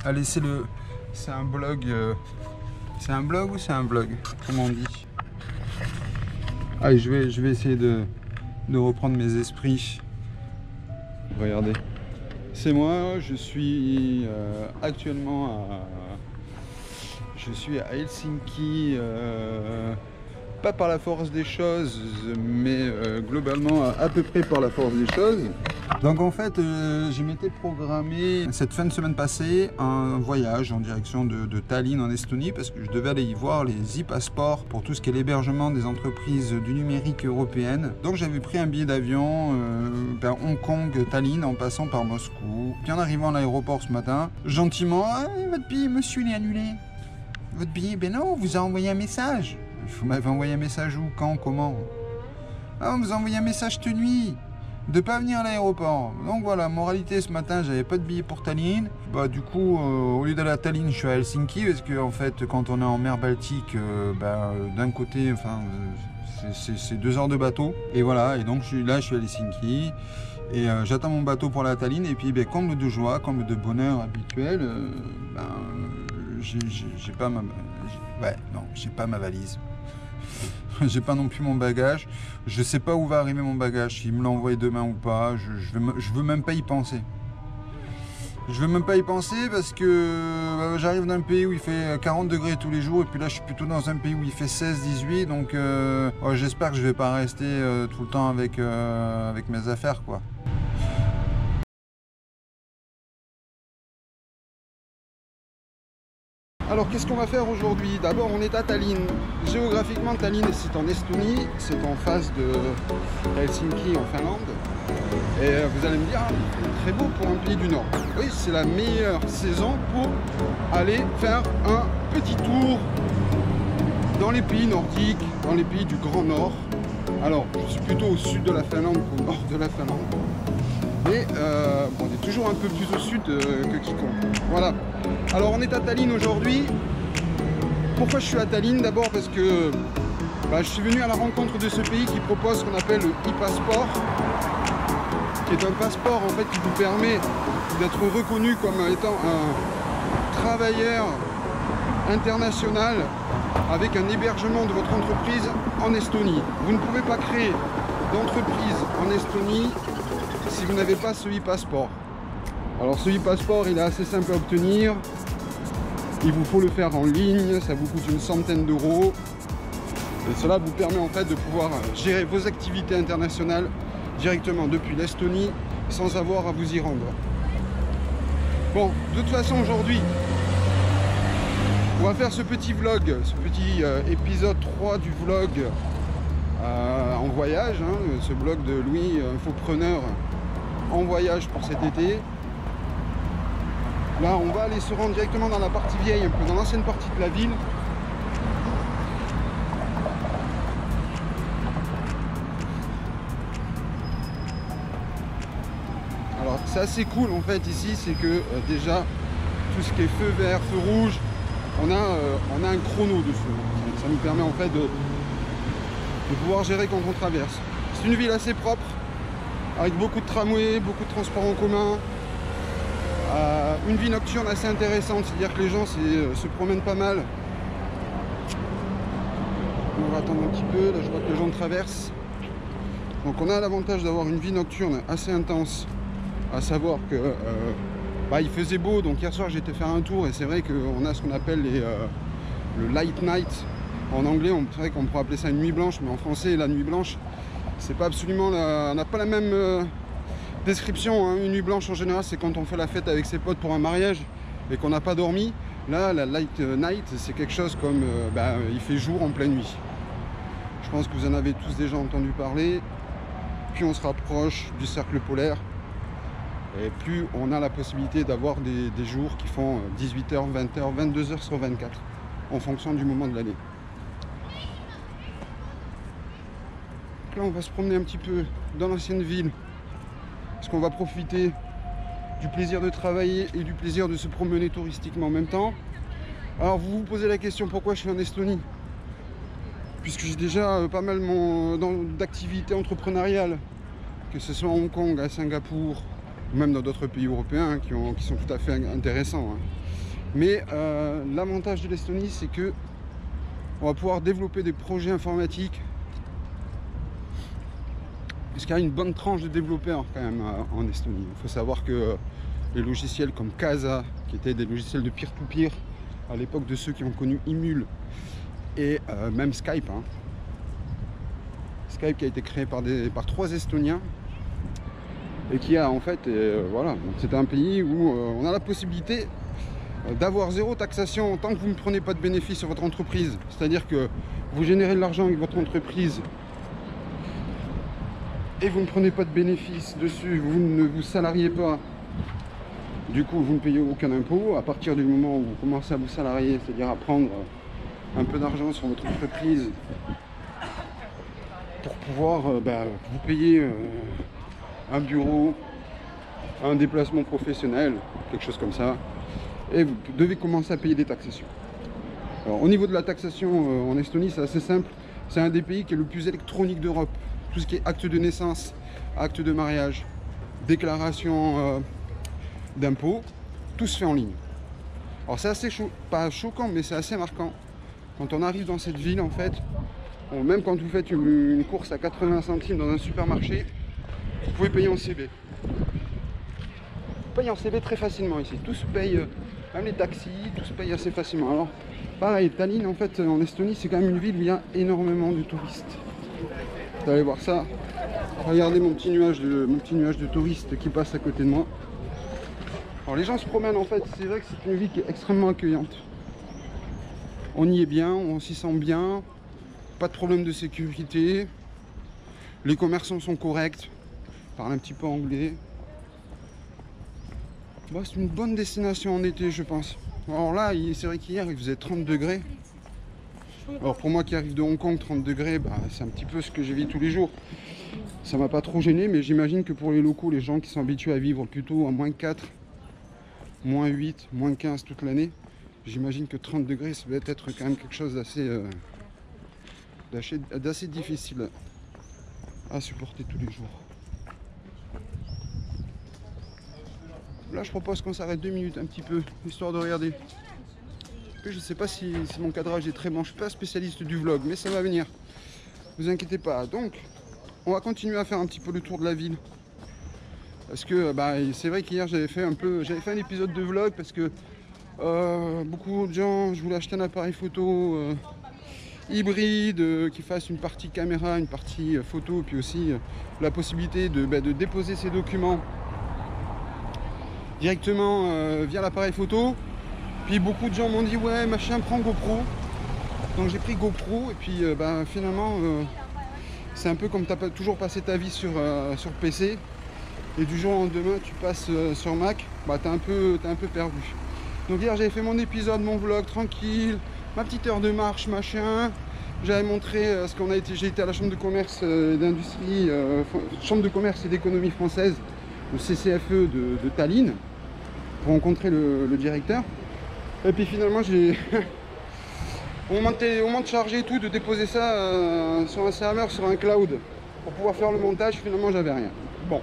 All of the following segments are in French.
Allez, c'est un blog. C'est un blog ou c'est un blog? Comment on dit? Allez, je vais essayer de reprendre mes esprits. Regardez. C'est moi, je suis actuellement à Helsinki, pas par la force des choses, mais globalement à peu près par la force des choses. Donc en fait, je m'étais programmé cette fin de semaine passée un voyage en direction de Tallinn en Estonie parce que je devais aller y voir les e-passeports pour tout ce qui est l'hébergement des entreprises du numérique européennes. Donc j'avais pris un billet d'avion vers Hong Kong, Tallinn en passant par Moscou. Puis en arrivant à l'aéroport ce matin, gentiment, ah, votre billet monsieur il est annulé. Votre billet, ben non, on vous a envoyé un message. Vous m'avez envoyé un message où, quand, comment? Ah, on vous a envoyé un message cette nuit de pas venir à l'aéroport. Donc voilà, moralité ce matin, j'avais pas de billet pour Tallinn. Bah du coup, au lieu d'aller à Tallinn, je suis à Helsinki parce que en fait, quand on est en mer Baltique, d'un côté, enfin, c'est 2 heures de bateau. Et voilà, et donc je suis à Helsinki et j'attends mon bateau pour aller à Tallinn. Et puis, comble de joie, comble de bonheur habituel, j'ai pas ma valise. J'ai pas non plus mon bagage. Je sais pas où va arriver mon bagage, s'il me l'a envoyé demain ou pas. Je veux même pas y penser. Je veux même pas y penser parce que j'arrive d'un pays où il fait 40 degrés tous les jours et puis là je suis plutôt dans un pays où il fait 16-18 donc j'espère que je vais pas rester tout le temps avec mes affaires quoi. Alors qu'est-ce qu'on va faire aujourd'hui? D'abord on est à Tallinn. Géographiquement Tallinn c'est en Estonie, c'est en face de Helsinki en Finlande. Et vous allez me dire, c'est très beau pour un pays du Nord. Oui, c'est la meilleure saison pour aller faire un petit tour dans les pays nordiques, dans les pays du Grand Nord. Alors je suis plutôt au sud de la Finlande qu'au nord de la Finlande. Mais on est toujours un peu plus au sud que quiconque. Voilà. Alors on est à Tallinn aujourd'hui. Pourquoi je suis à Tallinn? D'abord parce que je suis venu à la rencontre de ce pays qui propose ce qu'on appelle le e-passeport, qui est un passeport en fait qui vous permet d'être reconnu comme étant un travailleur international avec un hébergement de votre entreprise en Estonie. Vous ne pouvez pas créer d'entreprise en Estonie si vous n'avez pas ce e-passeport. Alors ce e-passeport il est assez simple à obtenir, il vous faut le faire en ligne, ça vous coûte une centaine d'euros et cela vous permet en fait de pouvoir gérer vos activités internationales directement depuis l'Estonie sans avoir à vous y rendre. Bon, de toute façon aujourd'hui on va faire ce petit vlog, ce petit épisode 3 du vlog en voyage, ce blog de Louis, infopreneur en voyage pour cet été. Là on va aller se rendre directement dans la partie vieille, un peu dans l'ancienne partie de la ville. Alors c'est assez cool en fait ici, c'est que déjà tout ce qui est feu vert, feu rouge, on a un chrono dessus. Ça nous permet en fait de pouvoir gérer quand on traverse. C'est une ville assez propre, avec beaucoup de tramways, beaucoup de transports en commun. Une vie nocturne assez intéressante, c'est-à-dire que les gens se promènent pas mal. On va attendre un petit peu, là je vois que les gens traversent. Donc on a l'avantage d'avoir une vie nocturne assez intense, à savoir que il faisait beau, donc hier soir j'ai été faire un tour et c'est vrai qu'on a ce qu'on appelle le light night. En anglais, c'est vrai qu'on pourrait appeler ça une nuit blanche, mais en français, la nuit blanche, c'est pas absolument on n'a pas la même description. Une nuit blanche en général, c'est quand on fait la fête avec ses potes pour un mariage et qu'on n'a pas dormi. Là, la light night, c'est quelque chose comme il fait jour en pleine nuit. Je pense que vous en avez tous déjà entendu parler. Plus on se rapproche du cercle polaire, et plus on a la possibilité d'avoir des jours qui font 18h, 20h, 22h sur 24, en fonction du moment de l'année. Là, on va se promener un petit peu dans l'ancienne ville, parce qu'on va profiter du plaisir de travailler et du plaisir de se promener touristiquement en même temps. Alors, vous vous posez la question, pourquoi je suis en Estonie? Puisque j'ai déjà pas mal d'activités entrepreneuriales, que ce soit à Hong Kong, à Singapour, ou même dans d'autres pays européens qui sont tout à fait intéressants. Mais l'avantage de l'Estonie, c'est que on va pouvoir développer des projets informatiques. Parce qu'il y a une bonne tranche de développeurs quand même en Estonie. Il faut savoir que les logiciels comme Casa, qui étaient des logiciels de peer-to-peer à l'époque de ceux qui ont connu Imul, et même Skype. Skype qui a été créé par 3 Estoniens et qui a en fait, voilà, c'était un pays où on a la possibilité d'avoir 0 taxation tant que vous ne prenez pas de bénéfice sur votre entreprise. C'est-à-dire que vous générez de l'argent avec votre entreprise et vous ne prenez pas de bénéfice dessus, vous ne vous salariez pas, du coup vous ne payez aucun impôt. À partir du moment où vous commencez à vous salarier, c'est-à-dire à prendre un peu d'argent sur votre entreprise pour pouvoir vous payer un bureau, un déplacement professionnel, quelque chose comme ça, et vous devez commencer à payer des taxations. Alors au niveau de la taxation en Estonie, c'est assez simple, c'est un des pays qui est le plus électronique d'Europe. Tout ce qui est acte de naissance, acte de mariage, déclaration d'impôts, tout se fait en ligne. Alors c'est assez pas choquant, mais c'est assez marquant. Quand on arrive dans cette ville, en fait, même quand vous faites une course à 80 centimes dans un supermarché, vous pouvez payer en CB. Vous payez en CB très facilement ici. Tout se paye, même les taxis, tout se paye assez facilement. Alors, pareil, Tallinn, en fait, en Estonie, c'est quand même une ville où il y a énormément de touristes. Vous allez voir ça. Regardez mon petit nuage de touristes qui passe à côté de moi. Alors les gens se promènent, en fait, c'est vrai que c'est une ville qui est extrêmement accueillante. On y est bien, on s'y sent bien, pas de problème de sécurité, les commerçants sont corrects, parlent un petit peu anglais. Bon, c'est une bonne destination en été, je pense. Alors là, c'est vrai qu'hier il faisait 30 degrés. Alors pour moi qui arrive de Hong Kong, 30 degrés, c'est un petit peu ce que j'ai vu tous les jours. Ça m'a pas trop gêné, mais j'imagine que pour les locaux, les gens qui sont habitués à vivre plutôt à moins 4, moins 8, moins 15 toute l'année, j'imagine que 30 degrés, ça va être quand même quelque chose d'assez difficile à supporter tous les jours. Là, je propose qu'on s'arrête 2 minutes un petit peu, histoire de regarder. Je ne sais pas si mon cadrage est très bon, je ne suis pas spécialiste du vlog, mais ça va venir. Ne vous inquiétez pas. Donc, on va continuer à faire un petit peu le tour de la ville. Parce que c'est vrai qu'hier j'avais fait un épisode de vlog parce que beaucoup de gens, je voulais acheter un appareil photo hybride qui fasse une partie caméra, une partie photo, puis aussi la possibilité de déposer ses documents directement via l'appareil photo. Puis beaucoup de gens m'ont dit ouais machin, prends GoPro. Donc j'ai pris GoPro et puis finalement c'est un peu comme tu as toujours passé ta vie sur PC et du jour au lendemain tu passes sur Mac, t'es un peu perdu. Donc hier j'avais fait mon épisode, mon vlog tranquille, ma petite heure de marche machin. J'avais montré ce qu'on a été, j'ai été à la chambre de commerce d'industrie, chambre de commerce et d'économie française, le CCFE de Tallinn, pour rencontrer le directeur. Et puis finalement j'ai au moment de charger tout, de déposer ça sur un serveur, sur un cloud pour pouvoir faire le montage, finalement j'avais rien. Bon,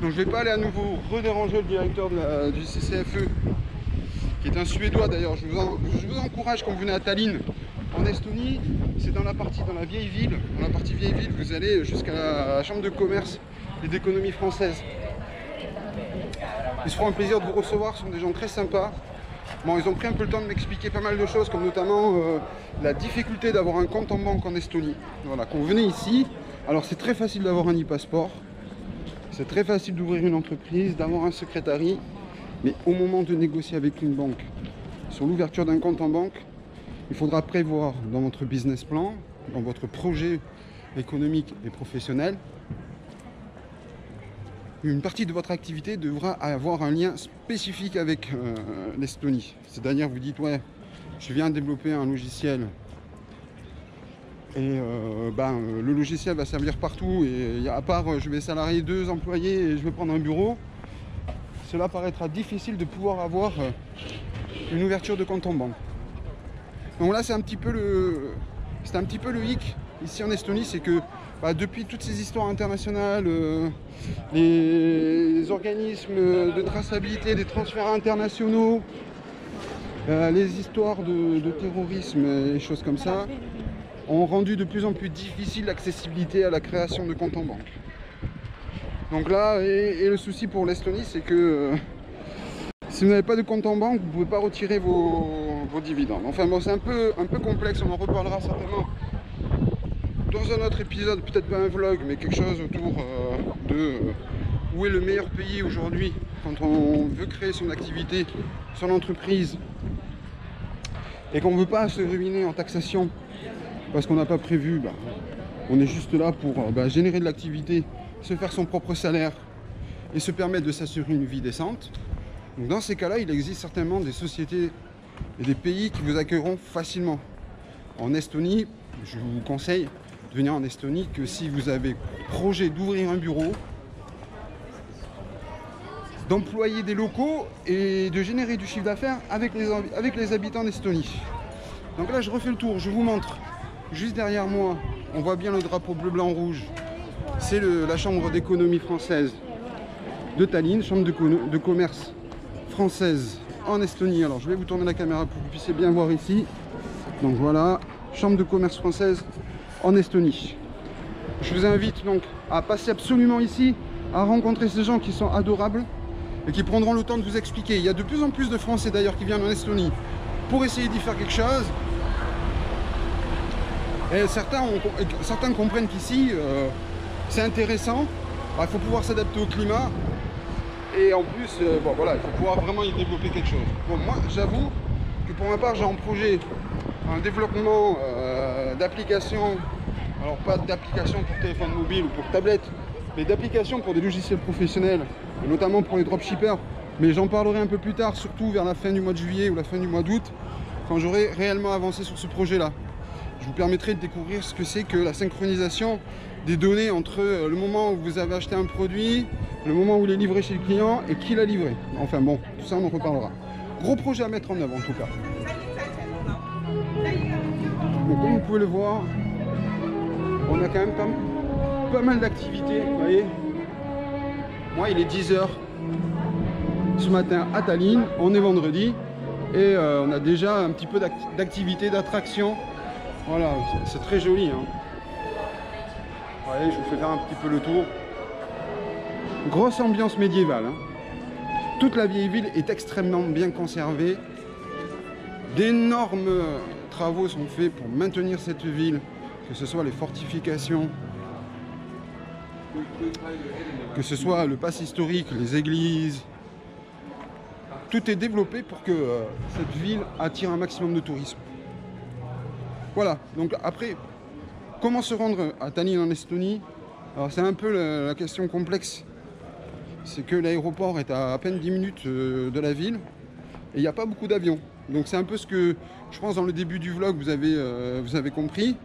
donc je vais pas aller à nouveau redéranger le directeur du CCFE, qui est un Suédois d'ailleurs. Je vous encourage quand vous venez à Tallinn en Estonie, c'est dans la vieille ville. Dans la partie vieille ville, vous allez jusqu'à la chambre de commerce et d'économie française. Ils se feront un plaisir de vous recevoir, ce sont des gens très sympas. Bon, ils ont pris un peu le temps de m'expliquer pas mal de choses, comme notamment la difficulté d'avoir un compte en banque en Estonie. Voilà, quand vous venez ici, alors c'est très facile d'avoir un e-passeport, c'est très facile d'ouvrir une entreprise, d'avoir un secrétariat, mais au moment de négocier avec une banque sur l'ouverture d'un compte en banque, il faudra prévoir dans votre business plan, dans votre projet économique et professionnel, une partie de votre activité devra avoir un lien spécifique avec l'Estonie. C'est-à-dire, vous dites, ouais, je viens de développer un logiciel et le logiciel va servir partout et à part je vais salarier 2 employés et je vais prendre un bureau, cela paraîtra difficile de pouvoir avoir une ouverture de compte en banque. Donc là, c'est un petit peu le hic ici en Estonie, c'est que depuis toutes ces histoires internationales, les organismes de traçabilité des transferts internationaux, Les histoires de terrorisme et choses comme ça ont rendu de plus en plus difficile l'accessibilité à la création de comptes en banque. Donc là, et le souci pour l'Estonie, c'est que si vous n'avez pas de compte en banque, vous ne pouvez pas retirer vos dividendes. Enfin bon, c'est un peu complexe, on en reparlera certainement dans un autre épisode, peut-être pas un vlog, mais quelque chose autour de où est le meilleur pays aujourd'hui quand on veut créer son activité, son entreprise, et qu'on ne veut pas se ruiner en taxation parce qu'on n'a pas prévu. On est juste là pour générer de l'activité, se faire son propre salaire et se permettre de s'assurer une vie décente. Donc dans ces cas-là, il existe certainement des sociétés et des pays qui vous accueilleront facilement. En Estonie, je vous conseille de venir en Estonie que si vous avez projet d'ouvrir un bureau, d'employer des locaux et de générer du chiffre d'affaires avec les habitants d'Estonie. Donc là, je refais le tour, je vous montre. Juste derrière moi, on voit bien le drapeau bleu, blanc, rouge. C'est la chambre d'économie française de Tallinn, chambre de commerce française en Estonie. Alors, je vais vous tourner la caméra pour que vous puissiez bien voir ici. Donc voilà, chambre de commerce française en Estonie. Je vous invite donc à passer absolument ici, à rencontrer ces gens qui sont adorables et qui prendront le temps de vous expliquer. Il y a de plus en plus de Français d'ailleurs qui viennent en Estonie pour essayer d'y faire quelque chose. Et certains comprennent qu'ici, c'est intéressant. Il faut pouvoir s'adapter au climat. Et en plus, bon, voilà, il faut pouvoir vraiment y développer quelque chose. Bon, moi, j'avoue que pour ma part, j'ai en projet un développement d'applications. Alors, pas d'applications pour téléphone mobile ou pour tablette, mais d'applications pour des logiciels professionnels, et notamment pour les dropshippers. Mais j'en parlerai un peu plus tard, surtout vers la fin du mois de juillet ou la fin du mois d'août, quand j'aurai réellement avancé sur ce projet-là. Je vous permettrai de découvrir ce que c'est que la synchronisation des données entre le moment où vous avez acheté un produit, le moment où il est livré chez le client et qui l'a livré. Enfin bon, tout ça on en reparlera. Gros projet à mettre en œuvre en tout cas. Donc comme vous pouvez le voir, on a quand même pas mal d'activités, vous voyez. Moi il est 10 h ce matin à Tallinn, on est vendredi et on a déjà un petit peu d'activité, d'attraction. Voilà, c'est très joli. Hein. Vous voyez, je vous fais faire un petit peu le tour. Grosse ambiance médiévale. Hein. Toute la vieille ville est extrêmement bien conservée. D'énormes travaux sont faits pour maintenir cette ville, que ce soit les fortifications, que ce soit le passe historique, les églises. Tout est développé pour que cette ville attire un maximum de tourisme. Voilà, donc après, comment se rendre à Tallinn en Estonie? Alors c'est un peu la question complexe. C'est que l'aéroport est à peine 10 minutes de la ville et il n'y a pas beaucoup d'avions. Donc c'est un peu ce que je pense dans le début du vlog vous avez compris.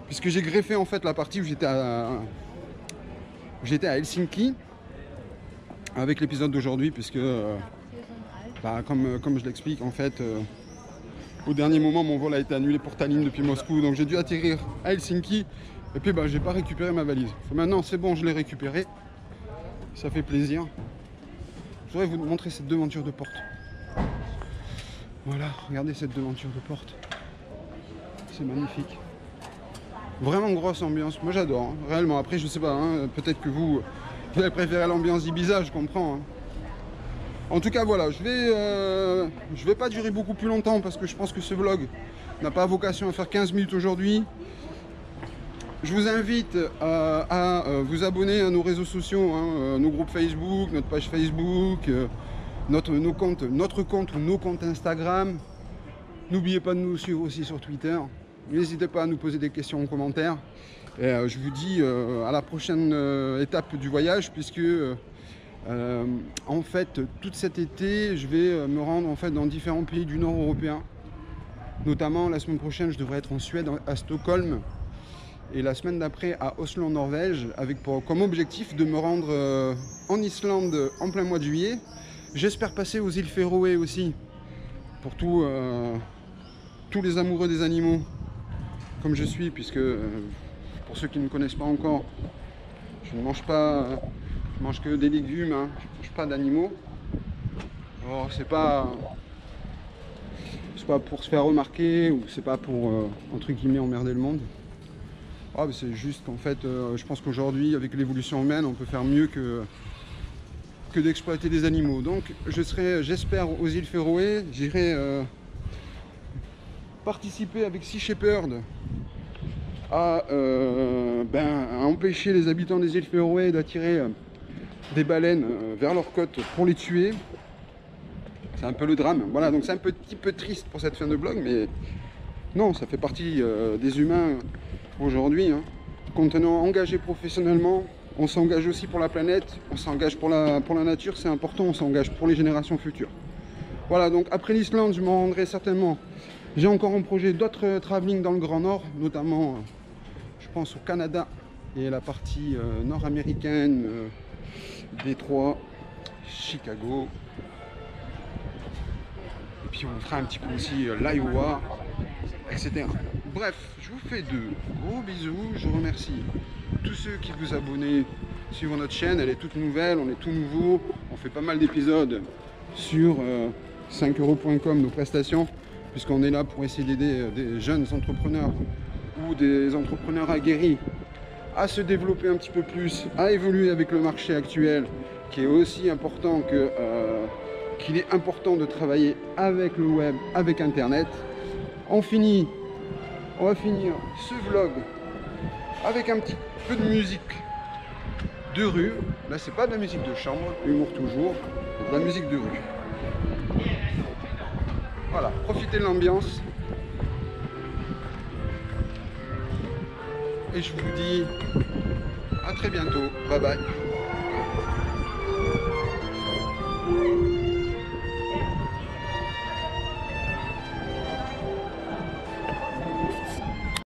Puisque j'ai greffé en fait la partie où j'étais à Helsinki avec l'épisode d'aujourd'hui, puisque comme je l'explique en fait, au dernier moment mon vol a été annulé pour Tallinn depuis Moscou, donc j'ai dû atterrir à Helsinki et puis j'ai pas récupéré ma valise. Maintenant c'est bon, je l'ai récupérée, ça fait plaisir. Je voudrais vous montrer cette devanture de porte. Voilà, regardez cette devanture de porte, c'est magnifique. Vraiment grosse ambiance, moi j'adore, hein, réellement. Après je sais pas, hein, peut-être que vous avez préféré l'ambiance d'Ibiza, je comprends. Hein. En tout cas voilà, je vais pas durer beaucoup plus longtemps parce que je pense que ce vlog n'a pas vocation à faire 15 minutes aujourd'hui. Je vous invite à vous abonner à nos réseaux sociaux, hein, nos groupes Facebook, notre page Facebook, notre compte ou nos comptes Instagram. N'oubliez pas de nous suivre aussi sur Twitter. N'hésitez pas à nous poser des questions en commentaire. Et, je vous dis à la prochaine étape du voyage, puisque en fait tout cet été je vais me rendre en fait dans différents pays du nord européen. Notamment la semaine prochaine je devrais être en Suède, à Stockholm, et la semaine d'après à Oslo en Norvège, avec comme objectif de me rendre en Islande en plein mois de juillet. J'espère passer aux îles Féroé aussi, pour tous les amoureux des animaux comme je suis, puisque pour ceux qui ne me connaissent pas encore, je ne mange pas, je mange que des légumes, hein, je ne mange pas d'animaux. Alors c'est pas c'est pas pour se faire remarquer ou c'est pas pour entre guillemets emmerder le monde. Ah, c'est juste qu'en fait, je pense qu'aujourd'hui, avec l'évolution humaine, on peut faire mieux que d'exploiter des animaux. Donc, j'espère, aux îles Féroé, j'irai participer avec Sea Shepherd à empêcher les habitants des îles Féroé d'attirer des baleines vers leurs côtes pour les tuer. C'est un peu le drame. Voilà, donc c'est un petit peu triste pour cette fin de blog, mais non, ça fait partie des humains aujourd'hui. Hein. Quand on est engagé professionnellement, on s'engage aussi pour la planète, on s'engage pour la nature, c'est important, on s'engage pour les générations futures. Voilà, donc après l'Islande, je m'en rendrai certainement. J'ai encore en projet d'autres travelling dans le Grand Nord, notamment, je pense au Canada et la partie nord-américaine, Détroit, Chicago. Et puis on fera un petit peu aussi l'Iowa, etc. Bref, je vous fais de gros bisous. Je remercie tous ceux qui vous abonnez sur notre chaîne. Elle est toute nouvelle, on est tout nouveau. On fait pas mal d'épisodes sur 5euros.com, nos prestations, puisqu'on est là pour essayer d'aider des jeunes entrepreneurs ou des entrepreneurs aguerris à se développer un petit peu plus, à évoluer avec le marché actuel, qui est aussi important qu'il est important de travailler avec le web, avec Internet. On va finir ce vlog avec un petit peu de musique de rue. Là, c'est pas de la musique de chambre, humour toujours, c'est de la musique de rue. Voilà, profitez de l'ambiance. Et je vous dis à très bientôt. Bye bye.